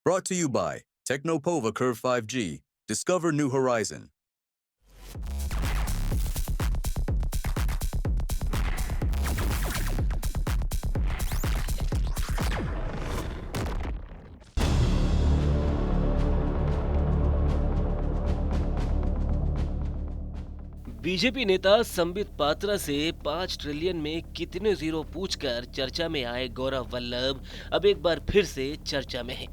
Brought to you by Technopova Curve 5G. Discover new horizon. BJP नेता संबित पात्रा से 5 trillion में कितने जीरो पूछकर चर्चा में आए गौरव वल्लभ अब एक बार फिर से चर्चा में हैं।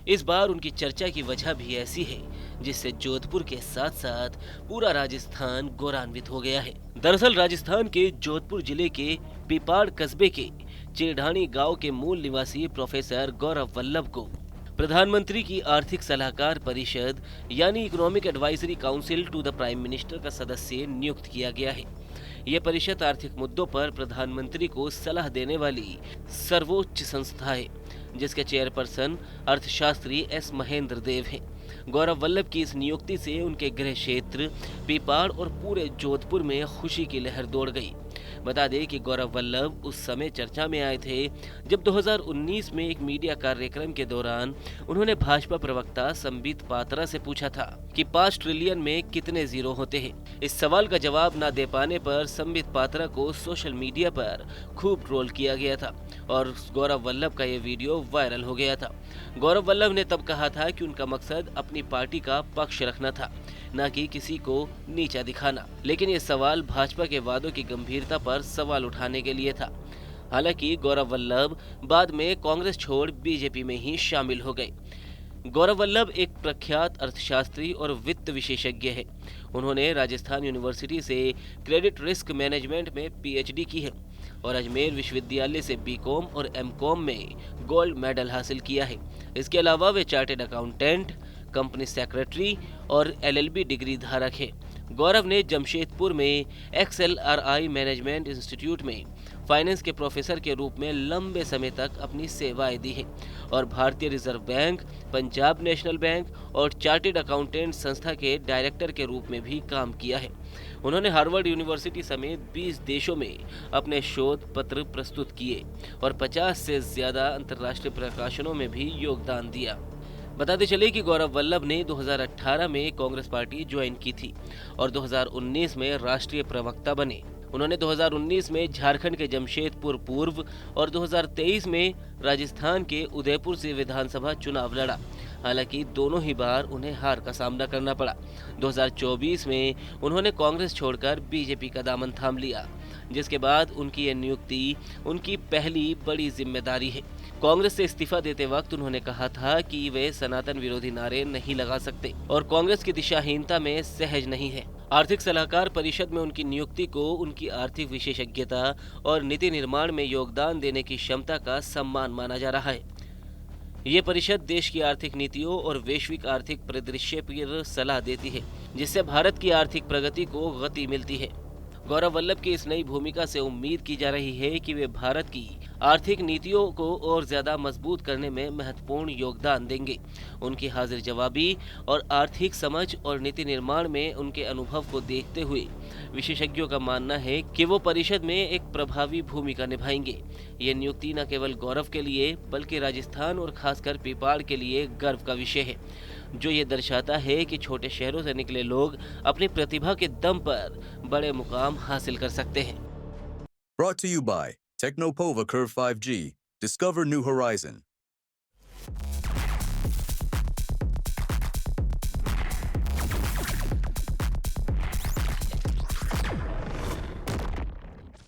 इस बार उनकी चर्चा की वजह भी ऐसी है जिससे जोधपुर के साथ साथ पूरा राजस्थान गौरवान्वित हो गया है। दरअसल राजस्थान के जोधपुर जिले के पिपाड़ कस्बे के चेढ़ानी गांव के मूल निवासी प्रोफेसर गौरव वल्लभ को प्रधानमंत्री की आर्थिक सलाहकार परिषद यानी economic advisory council to the prime minister का सदस्य नियुक्त किया गया है। यह परिषद आर्थिक मुद्दों पर प्रधानमंत्री को सलाह देने वाली सर्वोच्च संस्था है, जिसके चेयरपर्सन अर्थशास्त्री एस महेंद्र देव हैं। गौरव वल्लभ की इस नियुक्ति से उनके गृह क्षेत्र पिपाड़ और पूरे जोधपुर में खुशी की लहर दौड़ गई। बता दें कि गौरव वल्लभ उस समय चर्चा में आए थे जब 2019 में एक मीडिया कार्यक्रम के दौरान उन्होंने भाजपा प्रवक्ता संबित पात्रा से पूछा था कि 5 ट्रिलियन में कितने जीरो होते हैं। इस सवाल का जवाब न दे पाने पर संबित पात्रा को सोशल मीडिया पर खूब ट्रोल किया गया था और गौरव वल्लभ का ये वीडियो वायरल हो गया था। गौरव वल्लभ ने तब कहा था कि उनका मकसद अपनी पार्टी का पक्ष रखना था, न कि किसी को नीचा दिखाना। लेकिन ये सवाल भाजपा के वादों की गंभीरता पर सवाल उठाने के लिए था। हालांकि गौरव वल्लभ बाद में कांग्रेस छोड़ बीजेपी में ही शामिल हो गए। गौरव वल्लभ एक प्रख्यात अर्थशास्त्री और वित्त विशेषज्ञ है। उन्होंने राजस्थान यूनिवर्सिटी से क्रेडिट रिस्क मैनेजमेंट में पीएचडी की है और अजमेर विश्वविद्यालय से बीकॉम और एमकॉम में गोल्ड मेडल हासिल किया है। इसके अलावा वे चार्टेड अकाउंटेंट, कंपनी सेक्रेटरी और एलएलबी डिग्री धारक है। गौरव ने जमशेदपुर में एक्सएलआरआई मैनेजमेंट इंस्टीट्यूट में फाइनेंस के प्रोफेसर के रूप में लंबे समय तक अपनी सेवाएं दी हैं और भारतीय reserve bank, Punjab national bank और चार्टेड अकाउंटेंट संस्था के डायरेक्टर के रूप में भी काम किया है। उन्होंने हार्वर्ड यूनिवर्सिटी समेत 20 देशों में अपने शोध पत्र प्रस्तुत किए और 50 से ज्यादा अंतर्राष्ट्रीय प्रकाशनों में भी योगदान दिया। बताते चले कि गौरव वल्लभ ने 2018 में कांग्रेस पार्टी ज्वाइन की थी और 2019 में राष्ट्रीय प्रवक्ता बने। उन्होंने 2019 में झारखंड के जमशेदपुर पूर्व और 2023 में राजस्थान के उदयपुर से विधानसभा चुनाव लड़ा। हालांकि दोनों ही बार उन्हें हार का सामना करना पड़ा। 2024 में उन्होंने कांग्रेस छोड़कर बीजेपी का दामन थाम लिया, जिसके बाद उनकी यह नियुक्ति उनकी पहली बड़ी जिम्मेदारी है। कांग्रेस से इस्तीफा देते वक्त उन्होंने कहा था कि वे सनातन विरोधी नारे नहीं लगा सकते और कांग्रेस की दिशाहीनता में सहज नहीं है। आर्थिक सलाहकार परिषद में उनकी नियुक्ति को उनकी आर्थिक विशेषज्ञता और नीति निर्माण में योगदान देने की क्षमता का सम्मान माना जा रहा है। ये परिषद देश की आर्थिक नीतियों और वैश्विक आर्थिक परिदृश्य पर सलाह देती है, जिससे भारत की आर्थिक प्रगति को गति मिलती है। गौरव वल्लभ की इस नई भूमिका से उम्मीद की जा रही है कि वे भारत की आर्थिक नीतियों को और ज्यादा मजबूत करने में महत्वपूर्ण योगदान देंगे। उनकी हाजिर जवाबी और आर्थिक समझ और नीति निर्माण में उनके अनुभव को देखते हुए विशेषज्ञों का मानना है कि वो परिषद में एक प्रभावी भूमिका निभाएंगे। ये नियुक्ति न केवल गौरव के लिए बल्कि राजस्थान और खासकर पिपाड़ के लिए गर्व का विषय है, जो ये दर्शाता है कि छोटे शहरों से निकले लोग अपनी प्रतिभा के दम पर बड़े मुकाम हासिल कर सकते हैं। Brought to you by Technopova Curve 5G. Discover new horizon.